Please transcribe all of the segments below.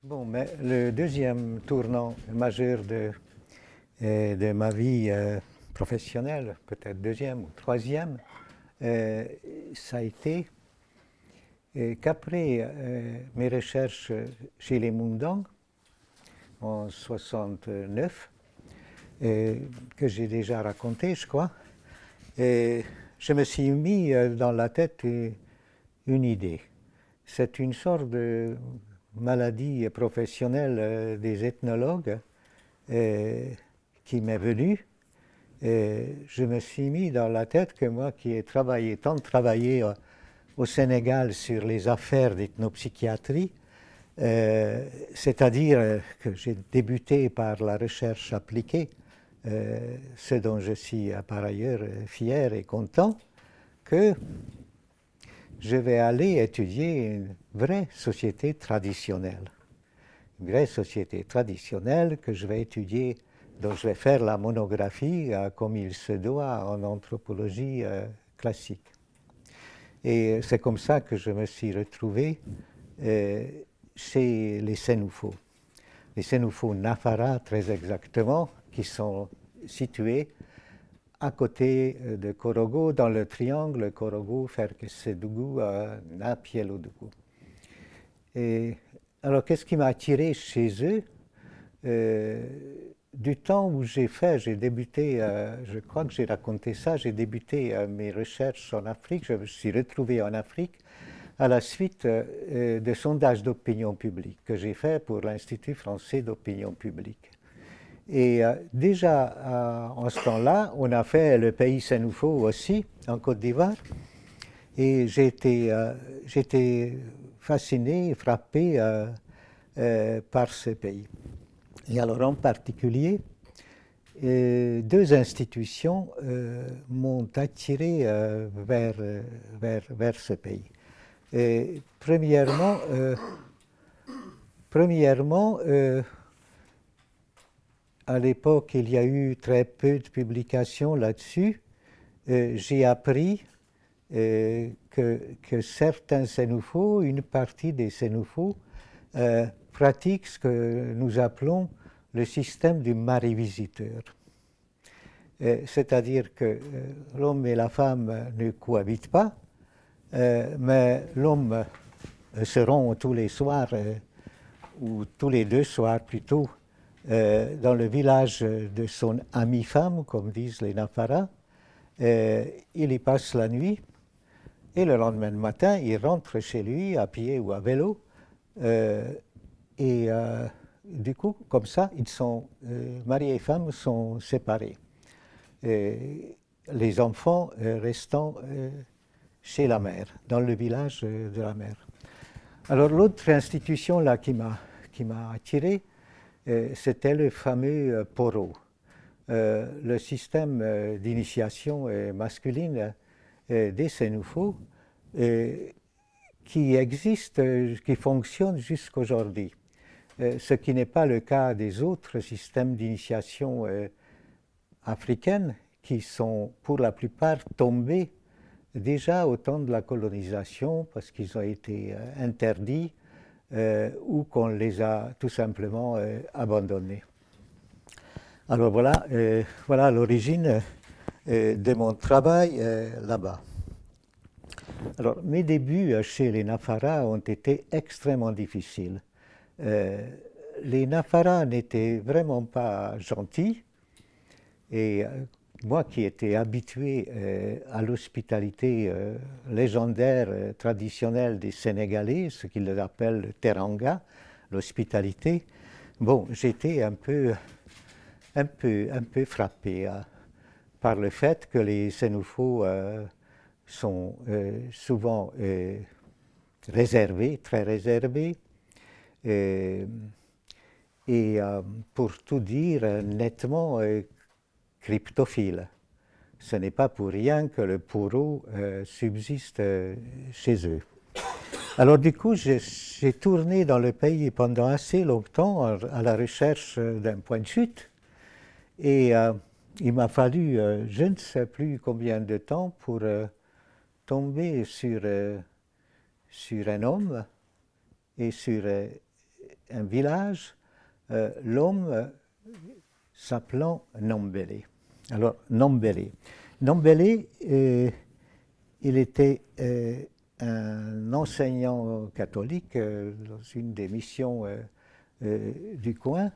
Bon, mais le deuxième tournant majeur de ma vie professionnelle, peut-être deuxième ou troisième, ça a été qu'après mes recherches chez les Mundang en 69, que j'ai déjà raconté, je crois, je me suis mis dans la tête une idée. C'est une sorte de maladie professionnelle des ethnologues qui m'est venue. Je me suis mis dans la tête que moi qui ai tant travaillé au Sénégal sur les affaires d'ethnopsychiatrie, c'est-à-dire que j'ai débuté par la recherche appliquée, ce dont je suis par ailleurs fier et content, que je vais aller étudier une vraie société traditionnelle. Une vraie société traditionnelle que je vais étudier, dont je vais faire la monographie comme il se doit en anthropologie classique. Et c'est comme ça que je me suis retrouvé chez les Sénoufos. Les Sénoufos Nafara, très exactement, qui sont situés à côté de Korogo, dans le triangle Korogo, Ferkesedougou, Napielodougou. Et alors, qu'est-ce qui m'a attiré chez eux du temps où j'ai débuté, je crois que j'ai raconté ça, j'ai débuté mes recherches en Afrique, je me suis retrouvé en Afrique à la suite de sondages d'opinion publique que j'ai fait pour l'Institut français d'opinion publique. Et déjà en ce temps-là, on a fait le pays Sénoufo aussi, en Côte d'Ivoire, et j'ai été fasciné, frappé par ce pays. Et alors en particulier, deux institutions m'ont attiré vers ce pays. Et premièrement, à l'époque, il y a eu très peu de publications là-dessus. J'ai appris que certains Sénoufos, une partie des Sénoufos, pratiquent ce que nous appelons le système du mari-visiteur. C'est-à-dire que l'homme et la femme ne cohabitent pas, mais l'homme se rend tous les soirs, ou tous les 2 soirs plutôt, dans le village de son amie femme, comme disent les Nafara. Il y passe la nuit, et le lendemain matin, il rentre chez lui à pied ou à vélo. Et du coup, comme ça, ils sont, mari et femme sont séparés. Les enfants restant chez la mère, dans le village de la mère. Alors l'autre institution là qui m'a attiré, c'était le fameux Poro, le système d'initiation masculine des Sénoufos, qui existe, qui fonctionne jusqu'aujourd'hui. Ce qui n'est pas le cas des autres systèmes d'initiation africaines qui sont pour la plupart tombés déjà au temps de la colonisation parce qu'ils ont été interdits ou qu'on les a tout simplement abandonnés. Alors voilà l'origine de mon travail là-bas. Alors mes débuts chez les Nafara ont été extrêmement difficiles. Les Nafara n'étaient vraiment pas gentils et moi qui étais habitué à l'hospitalité légendaire, traditionnelle des Sénégalais, ce qu'ils appellent le teranga, l'hospitalité, bon, j'étais un peu frappé par le fait que les Sénoufos sont souvent réservés, très réservés, et et pour tout dire nettement cryptophile. Ce n'est pas pour rien que le pourreau subsiste chez eux. Alors du coup, j'ai tourné dans le pays pendant assez longtemps à la recherche d'un point de chute. Et il m'a fallu je ne sais plus combien de temps pour tomber sur un homme et sur un village, l'homme s'appelant Nombélé. Alors, Nombélé. Nombélé, il était un enseignant catholique dans une des missions du coin.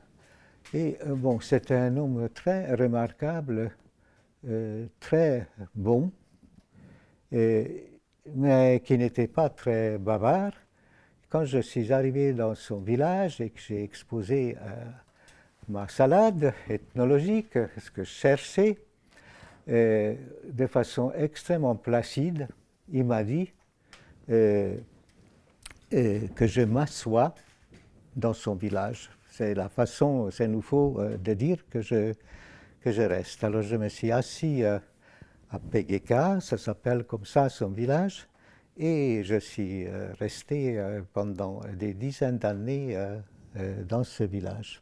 Et bon, c'était un homme très remarquable, très bon, mais qui n'était pas très bavard. Quand je suis arrivé dans son village et que j'ai exposé ma salade ethnologique, ce que je cherchais, de façon extrêmement placide, il m'a dit que je m'assois dans son village. C'est la façon, c'est nouveau de dire que je reste. Alors je me suis assis à Pegeka, ça s'appelle comme ça son village, et je suis resté pendant des dizaines d'années dans ce village.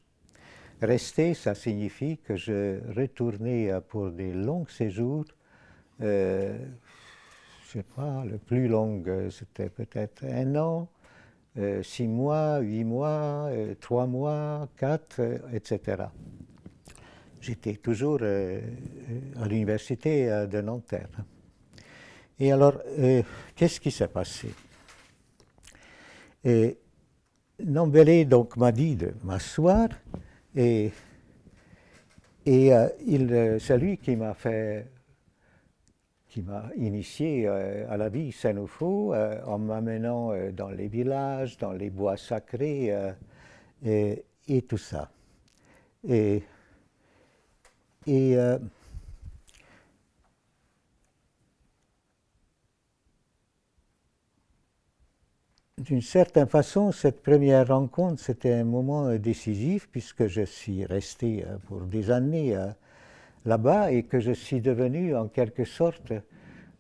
Rester, ça signifie que je retournais pour des longs séjours. Je ne sais pas, le plus long, c'était peut-être 1 an, 6 mois, 8 mois, 3 mois, 4, etc. J'étais toujours à l'université de Nanterre. Et alors, qu'est-ce qui s'est passé? Nombélé donc m'a dit de m'asseoir, et c'est lui qui m'a initié à la vie sénoufo en m'amenant dans les villages, dans les bois sacrés et tout ça. D'une certaine façon, cette première rencontre, c'était un moment décisif puisque je suis resté pour des années là-bas et que je suis devenu en quelque sorte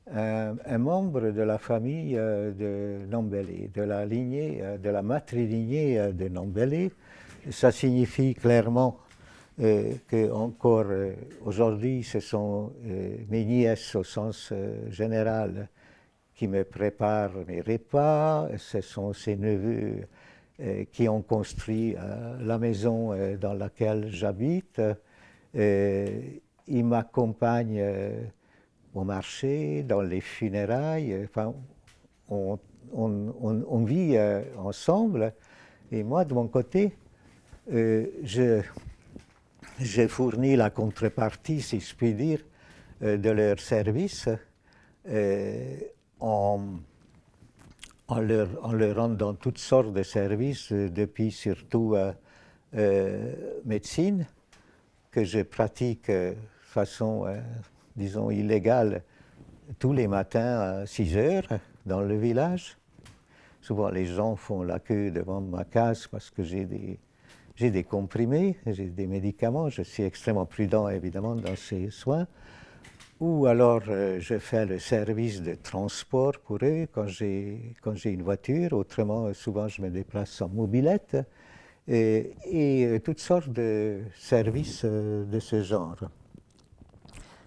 un membre de la famille de Nombélé, de la lignée, de la matrilignée de Nombélé. Ça signifie clairement que encore aujourd'hui, ce sont mes nièces au sens général qui me préparent mes repas, ce sont ces neveux qui ont construit la maison dans laquelle j'habite. Ils m'accompagnent au marché, dans les funérailles. Enfin, on vit ensemble. Et moi, de mon côté, j'ai fourni la contrepartie, si je puis dire, de leur service. En leur rendant toutes sortes de services, depuis surtout médecine, que je pratique de façon, disons, illégale tous les matins à 6 heures dans le village. Souvent les gens font la queue devant ma case parce que j'ai des comprimés, j'ai des médicaments, je suis extrêmement prudent évidemment dans ces soins. Ou alors je fais le service de transport pour eux quand j'ai une voiture, autrement souvent je me déplace en mobilette, et toutes sortes de services de ce genre.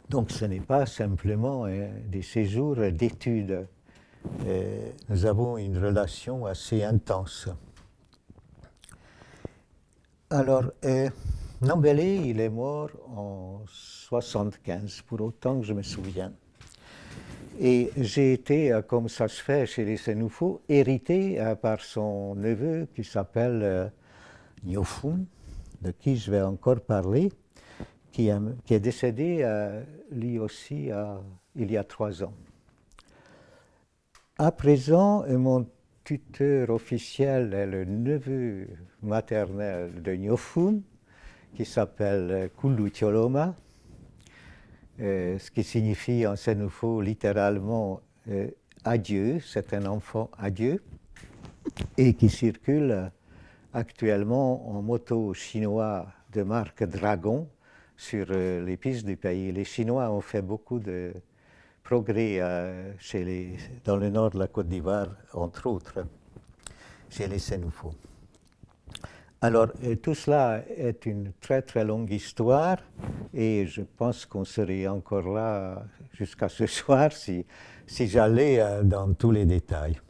Donc ce n'est pas simplement des séjours d'études, nous avons une relation assez intense. Alors, Nombélé, il est mort en 1975, pour autant que je me souviens. Et j'ai été, comme ça se fait chez les Sénoufos, hérité par son neveu qui s'appelle Niofun, de qui je vais encore parler, qui est décédé lui aussi il y a 3 ans. À présent, mon tuteur officiel est le neveu maternel de Niofun, qui s'appelle Kulu Tioloma, ce qui signifie en sénoufo littéralement adieu, c'est un enfant adieu, et qui circule actuellement en moto chinois de marque Dragon sur les pistes du pays. Les Chinois ont fait beaucoup de progrès dans le nord de la Côte d'Ivoire, entre autres, chez les Sénoufos. Alors, tout cela est une très très longue histoire et je pense qu'on serait encore là jusqu'à ce soir si j'allais dans tous les détails.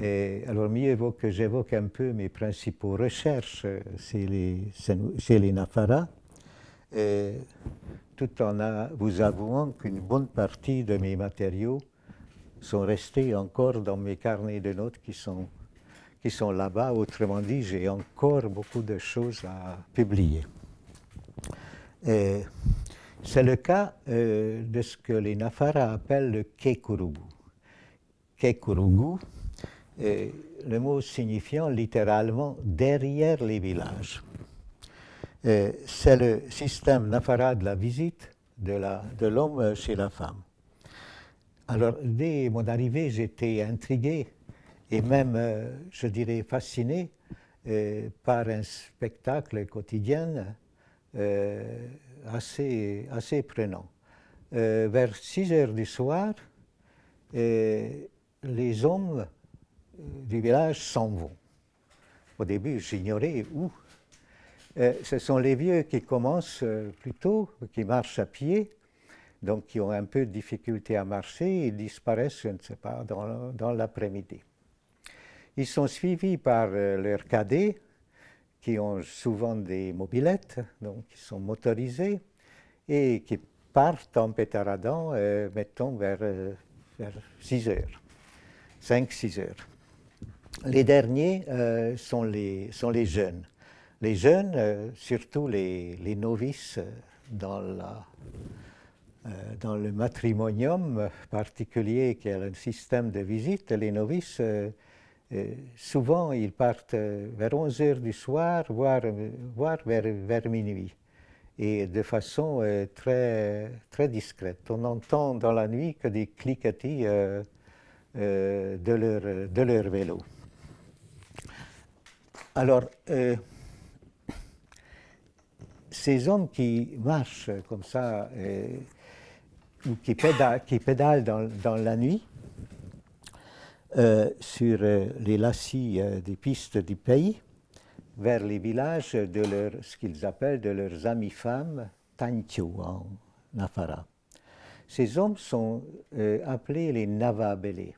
Et alors, mieux vaut que j'évoque un peu mes principaux recherches chez les Nafara, tout en vous avouant qu'une bonne partie de mes matériaux sont restés encore dans mes carnets de notes qui sont là-bas. Autrement dit, j'ai encore beaucoup de choses à publier. C'est le cas de ce que les Nafara appellent le Kekurugu. Kekurugu, le mot signifiant littéralement derrière les villages. C'est le système Nafara de la visite de l'homme chez la femme. Alors, dès mon arrivée, j'étais intrigué et même, je dirais, fasciné par un spectacle quotidien assez prenant. Vers 6 heures du soir, les hommes du village s'en vont. Au début, j'ignorais où. Ce sont les vieux qui commencent plutôt, qui marchent à pied, donc qui ont un peu de difficulté à marcher et disparaissent, je ne sais pas, dans l'après-midi. Ils sont suivis par leurs cadets, qui ont souvent des mobylettes, donc qui sont motorisés, et qui partent en pétaradant, mettons, vers 6 heures, 5-6 heures. Les derniers sont les jeunes. Les jeunes, surtout les novices dans le matrimonium particulier qui est le système de visite, les novices, souvent ils partent vers 11 heures du soir, voire vers minuit, et de façon très, très discrète. On n'entend dans la nuit que des cliquetis de leur vélo. Alors, ces hommes qui marchent comme ça, ou qui pédalent dans la nuit, sur les lacis des pistes du pays, vers les villages ce qu'ils appellent de leurs amies femmes, Tancho en Nafara. Ces hommes sont appelés les Navabele.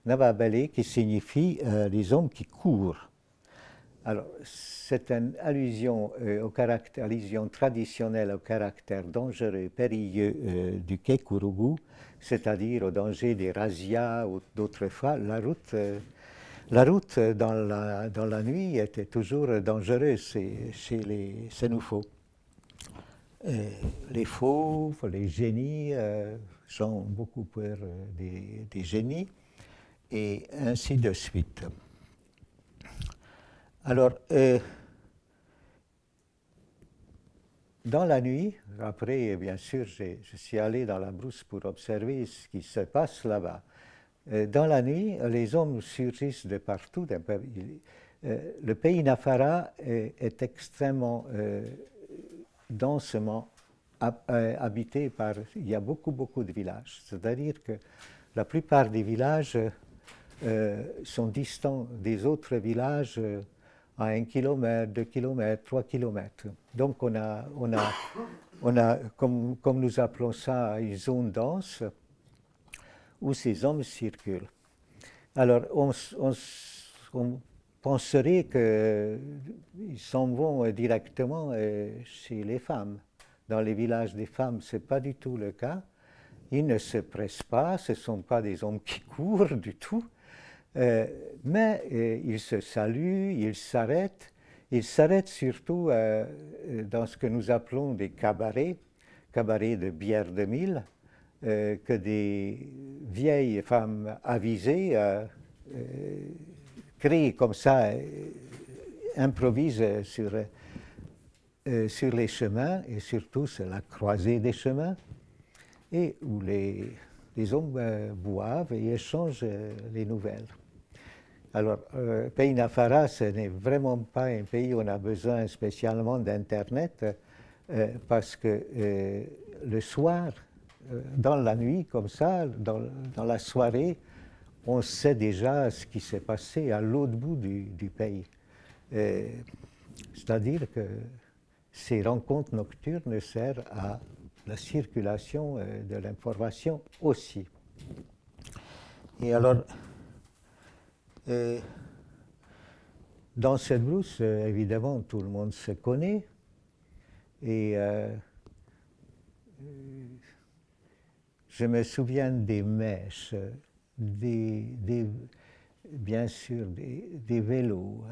Navabele qui signifie les hommes qui courent. Alors, c'est une allusion traditionnelle au caractère dangereux, périlleux du Kekurugu, c'est-à-dire au danger des razzias ou d'autres fois. La route dans la nuit était toujours dangereuse chez les Sénoufos. Les fauves, les génies, sont beaucoup peur des génies, et ainsi de suite. Alors, dans la nuit, après, bien sûr, je suis allé dans la brousse pour observer ce qui se passe là-bas. Dans la nuit, les hommes surgissent de partout. Le pays Nafara est extrêmement densément habité par... Il y a beaucoup de villages. C'est-à-dire que la plupart des villages sont distants des autres villages à 1 kilomètre, 2 kilomètres, 3 kilomètres. Donc on a comme nous appelons ça, une zone dense où ces hommes circulent. Alors on penserait qu'ils s'en vont directement chez les femmes. Dans les villages des femmes, ce n'est pas du tout le cas. Ils ne se pressent pas, ce ne sont pas des hommes qui courent du tout. Mais ils se saluent, ils s'arrêtent surtout dans ce que nous appelons des cabarets de bière de mille, que des vieilles femmes avisées créent comme ça, improvisent sur les chemins, et surtout sur la croisée des chemins, et où les hommes boivent et échangent les nouvelles. Alors, pays Nafara, ce n'est vraiment pas un pays où on a besoin spécialement d'Internet, parce que le soir, dans la nuit, comme ça, dans la soirée, on sait déjà ce qui s'est passé à l'autre bout du pays. C'est-à-dire que ces rencontres nocturnes servent à la circulation de l'information aussi. Et alors, dans cette brousse, évidemment, tout le monde se connaît. Et je me souviens des mèches, bien sûr, des vélos,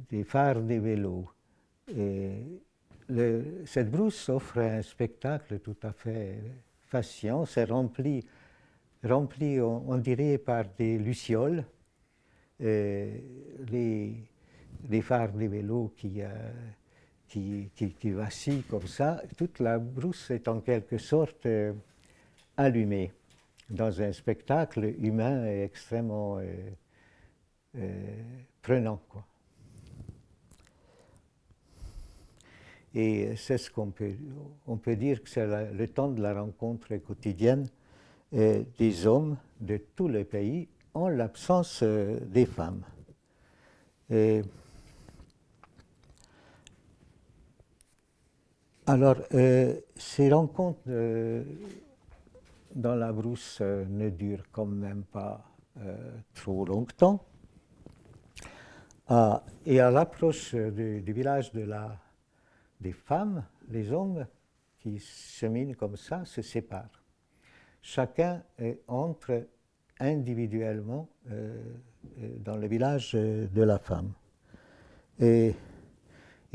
des phares des vélos. Et cette brousse offre un spectacle tout à fait fascinant. C'est rempli on dirait, par des lucioles. Les phares des vélos qui vacillent comme ça. Toute la brousse est en quelque sorte allumée dans un spectacle humain extrêmement prenant, quoi. Et c'est ce qu'on peut dire que c'est le temps de la rencontre quotidienne des hommes de tous les pays en l'absence des femmes. Alors, ces rencontres dans la brousse ne durent quand même pas trop longtemps. Et à l'approche du village des femmes, les hommes qui cheminent comme ça se séparent. Chacun entre individuellement dans le village de la femme. Et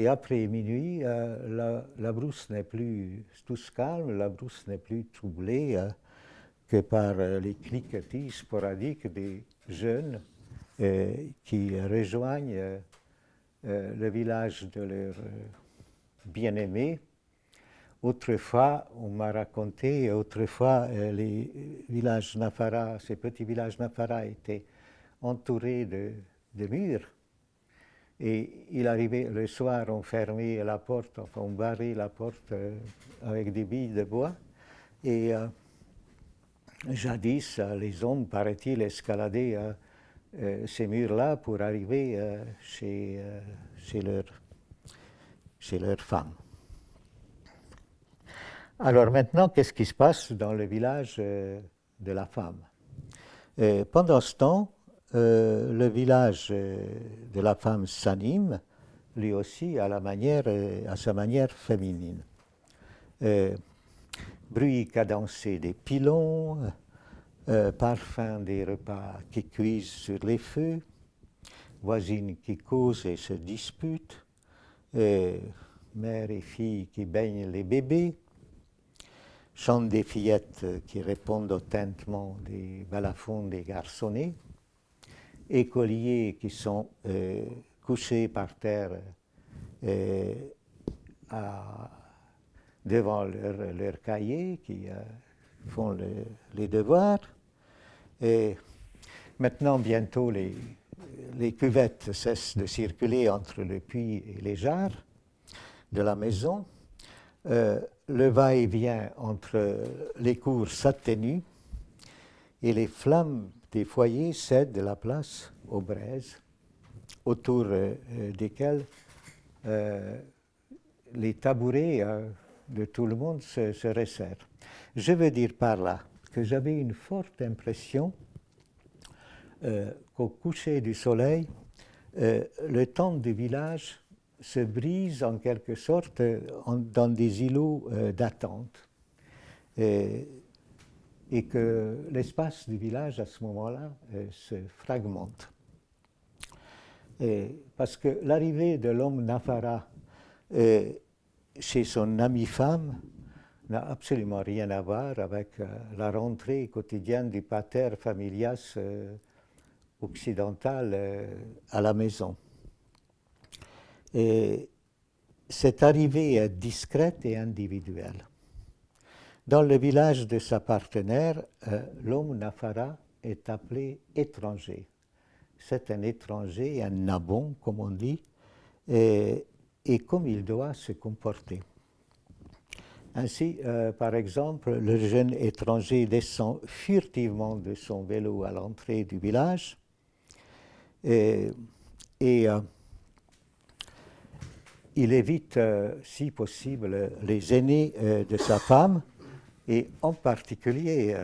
après minuit, la brousse n'est plus tous calme, la brousse n'est plus troublée que par les cliquetis sporadiques des jeunes qui rejoignent le village de leur bien-aimé. Autrefois, on m'a raconté, les villages Nafara, ces petits villages Nafara étaient entourés de murs. Et il arrivait le soir, on fermait la porte, enfin on barrait la porte avec des billes de bois. Et jadis, les hommes, paraît-il, escaladaient ces murs-là pour arriver chez leurs femmes. Alors maintenant, qu'est-ce qui se passe dans le village de la femme? Pendant ce temps, le village de la femme s'anime, lui aussi, à sa manière féminine. Bruit cadencé des pilons, parfum des repas qui cuisent sur les feux, voisines qui causent et se disputent, mère et fille qui baignent les bébés, chant des fillettes qui répondent au tintement des balafons des garçonnets, écoliers qui sont couchés par terre devant leur cahier, qui font les devoirs. Et maintenant, bientôt, les cuvettes cessent de circuler entre le puits et les jarres de la maison. Le va-et-vient entre les cours s'atténue et les flammes des foyers cèdent la place aux braises, autour desquelles les tabourets de tout le monde se resserrent. Je veux dire par là que j'avais une forte impression qu'au coucher du soleil, le temps du village se brise en quelque sorte dans des îlots d'attente. Et que l'espace du village, à ce moment-là, se fragmente. Parce que l'arrivée de l'homme Nafara chez son amie femme n'a absolument rien à voir avec la rentrée quotidienne du pater familias occidental à la maison. Et cette arrivée est discrète et individuelle. Dans le village de sa partenaire, l'homme Nafara est appelé étranger. c'est un étranger, un nabon, comme on dit, et comme il doit se comporter. Ainsi, par exemple, le jeune étranger descend furtivement de son vélo à l'entrée du village et il évite, si possible, les aînés de sa femme et en particulier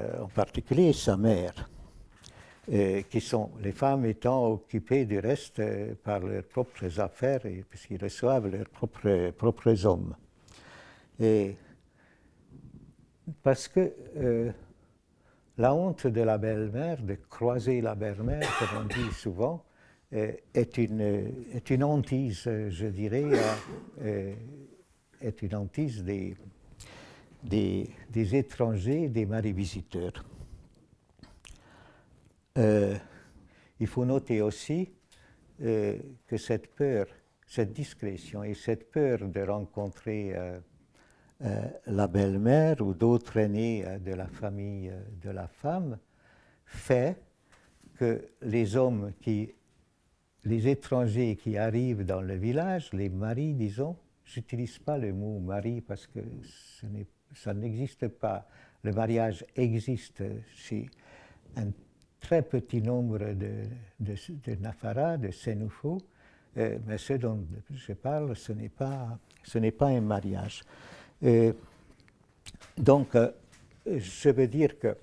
sa mère, qui sont les femmes étant occupées du reste par leurs propres affaires et puisqu'ils reçoivent leurs propres hommes. Et parce que la honte de la belle-mère, de croiser la belle-mère, comme on dit souvent, est une hantise, je dirais, est une hantise des étrangers, des maris-visiteurs. Il faut noter aussi que cette peur, cette discrétion et cette peur de rencontrer la belle-mère ou d'autres aînés de la famille de la femme fait que les étrangers qui arrivent dans le village, les maris, disons, j'n'utilise pas le mot mari parce que ça n'existe pas. Le mariage existe chez un très petit nombre de Nafara, de Sénoufo, mais ce dont je parle, ce n'est pas un mariage. Donc, je veux dire que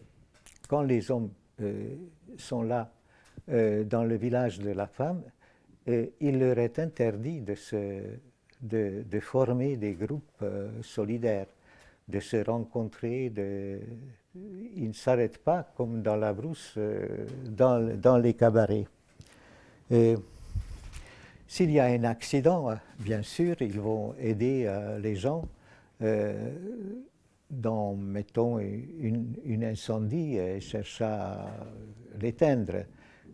quand les hommes sont là dans le village de la femme, il leur est interdit de former des groupes solidaires, de se rencontrer, ils ne s'arrêtent pas comme dans la brousse, dans les cabarets. S'il y a un accident, bien sûr, ils vont aider les gens dans, mettons, une incendie et chercher à l'éteindre.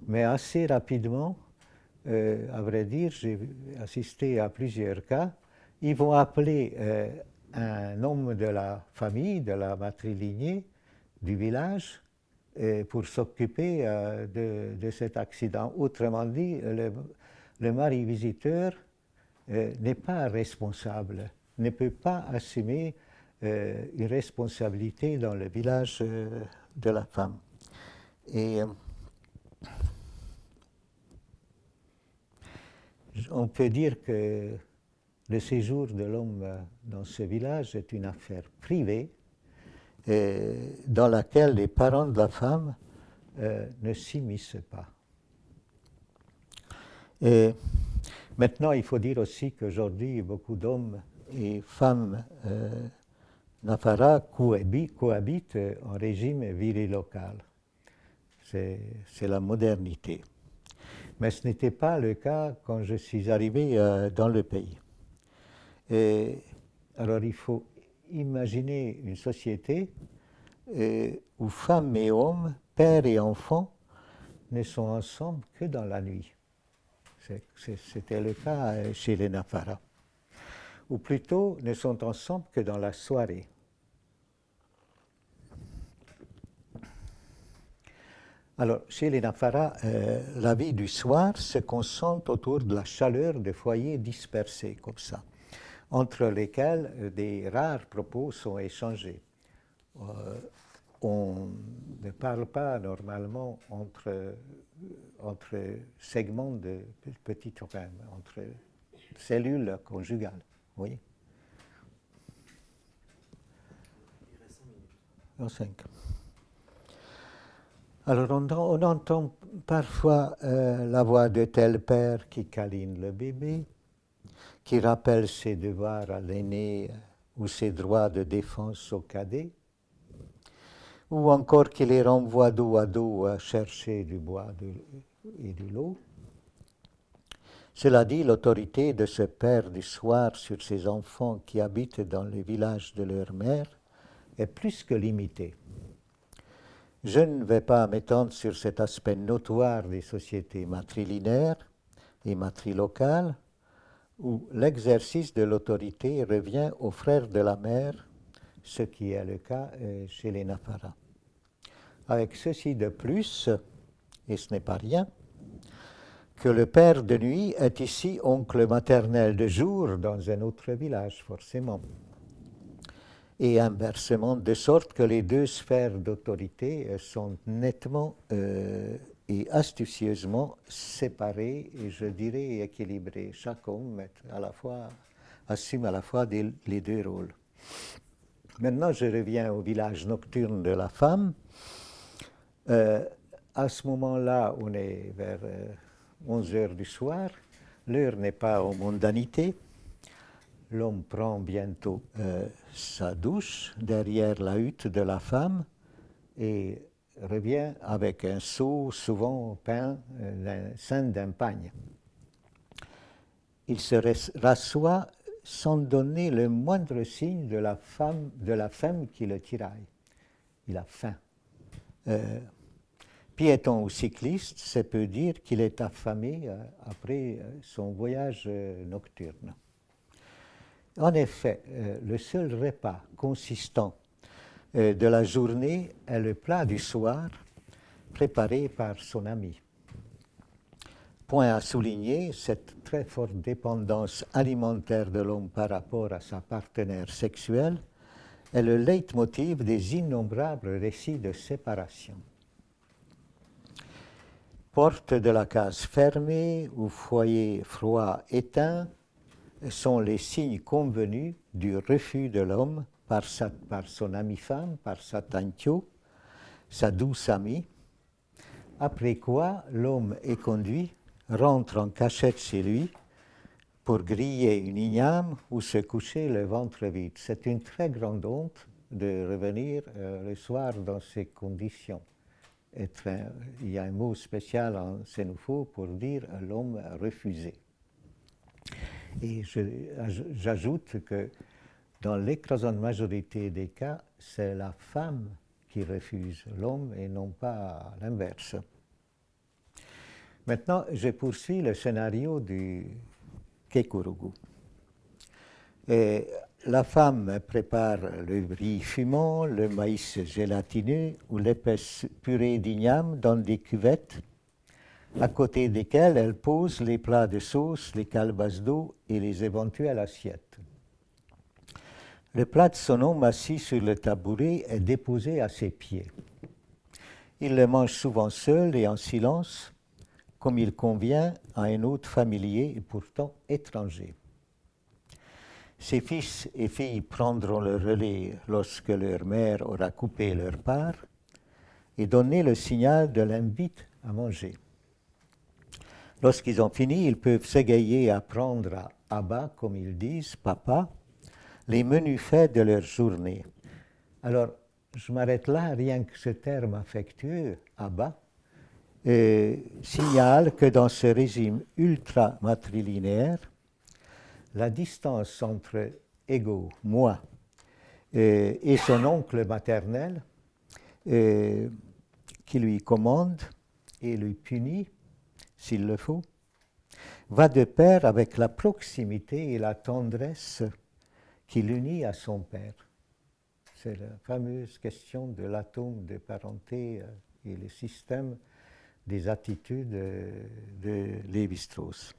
Mais assez rapidement, à vrai dire, j'ai assisté à plusieurs cas, ils vont appeler un homme de la famille, de la matrilignée, du village, pour s'occuper de cet accident. Autrement dit, le mari-visiteur n'est pas responsable, ne peut pas assumer une responsabilité dans le village de la femme. Et on peut dire que le séjour de l'homme dans ce village est une affaire privée dans laquelle les parents de la femme ne s'immiscent pas. Et maintenant, il faut dire aussi qu'aujourd'hui, beaucoup d'hommes et femmes Nafara cohabitent en régime virilocal. C'est la modernité. Mais ce n'était pas le cas quand je suis arrivé dans le pays. Et alors il faut imaginer une société où femmes et hommes, père et enfants, ne sont ensemble que dans la nuit. C'était le cas chez les Nafara. Ou plutôt, ne sont ensemble que dans la soirée. Alors, chez les Nafara, la vie du soir se concentre autour de la chaleur de foyers dispersés, comme ça, entre lesquels des rares propos sont échangés. On ne parle pas normalement entre segments de petites, enfin, entre cellules conjugales. Oui. Il reste 5 minutes. Alors on entend parfois la voix de tel père qui câline le bébé, qui rappelle ses devoirs à l'aîné ou ses droits de défense au cadet, ou encore qui les renvoie dos à dos à chercher du bois et de l'eau. Cela dit, l'autorité de ce père du soir sur ses enfants qui habitent dans les villages de leur mère est plus que limitée. Je ne vais pas m'étendre sur cet aspect notoire des sociétés matrilinaires et matrilocales, où l'exercice de l'autorité revient aux frères de la mère, ce qui est le cas chez les Nafara. Avec ceci de plus, et ce n'est pas rien, que le père de nuit est ici oncle maternel de jour dans un autre village, forcément. Et inversement, de sorte que les deux sphères d'autorité sont nettement et astucieusement séparées et je dirais équilibrées. Chaque homme assume à la fois les deux rôles. Maintenant, je reviens au village nocturne de la femme. À ce moment-là, on est vers 11 heures du soir. L'heure n'est pas aux mondanités. L'homme prend bientôt sa douche derrière la hutte de la femme et revient avec un seau souvent peint ceint d'un pagne. Il se rassoit sans donner le moindre signe de la femme qui le tiraille. Il a faim. Piéton ou cycliste, c'est peu dire qu'il est affamé après son voyage nocturne. En effet, le seul repas consistant de la journée est le plat du soir préparé par son ami. Point à souligner, cette très forte dépendance alimentaire de l'homme par rapport à sa partenaire sexuelle est le leitmotiv des innombrables récits de séparation. Porte de la case fermée ou foyer froid éteint sont les signes convenus du refus de l'homme par son amie femme, par sa tantio, sa douce amie, après quoi l'homme est conduit, rentre en cachette chez lui pour griller une igname ou se coucher le ventre vide. C'est une très grande honte de revenir le soir dans ces conditions. Il y a un mot spécial en sénoufo pour dire l'homme refusé. Et j'ajoute que dans l'écrasante majorité des cas, c'est la femme qui refuse l'homme et non pas l'inverse. Maintenant, je poursuis le scénario du Kekurugu. Et la femme prépare le riz fumant, le maïs gélatineux ou l'épaisse purée d'igname dans des cuvettes, à côté desquelles elle pose les plats de sauce, les calebasses d'eau et les éventuelles assiettes. Le plat de son homme assis sur le tabouret est déposé à ses pieds. Il le mange souvent seul et en silence, comme il convient à un hôte familier et pourtant étranger. Ses fils et filles prendront le relais lorsque leur mère aura coupé leur part et donné le signal de l'invite à manger. Lorsqu'ils ont fini, ils peuvent s'égayer à prendre à bas, comme ils disent, papa, les menus faits de leur journée. Alors, je m'arrête là, rien que ce terme affectueux, à bas, signale que dans ce régime ultra-matrilinéaire, la distance entre ego, moi, et son oncle maternel, qui lui commande et lui punit, s'il le faut, va de pair avec la proximité et la tendresse qui l'unit à son père. C'est la fameuse question de l'atome de parenté et le système des attitudes de Lévi-Strauss.